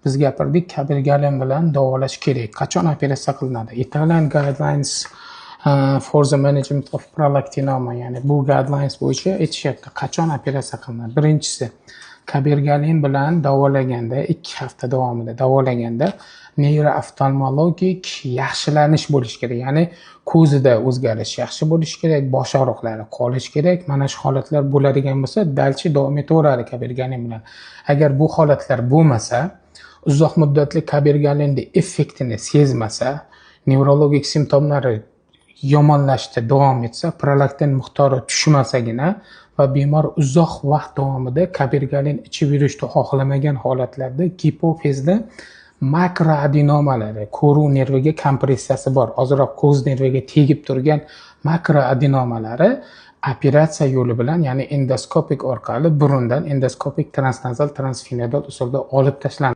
biz gapirdik, kabirgalen bilan davolash kerak. Qachon operatsiya qilinadi? Italian guidelines for the management of prolactinoma, ya'ni bu guidelines bo'yicha aytishyapti, qachon operatsiya qilinadi. Birinchisi, kabirgalen bilan davolaganda 2 hafta davomida davolaganda neyrooftalmologik yaxshilanish bo'lishi kerak. Ya'ni ko'zida o'zgarish yaxshi bo'lishi kerak, bosh og'riqlari qolishi kerak. Mana shu holatlar bo'ladigan bo'lsa, dalchi davom etaveradi kabirgalen bilan. Agar bu holatlar bo'lmasa, uzoq muddatli kabirgalenni effektini sezmasa, nevrologik simptomlari yomonlashda davom etsa, prolaktin miqdori tushmasagina va bemor uzoq vaqt davomida kabirgalen ichib yurishni xohlamagan holatlarda gipofizda makroadenomalari, ko'ruv nerviga kompressiyasi bor, ozroq ko'z nerviga tegib turgan makroadenomalari operatsiya yo'li bilan, ya'ni endoskopik orqali burundan endoskopik transnazal transfenodal usulda olib tashlanadi.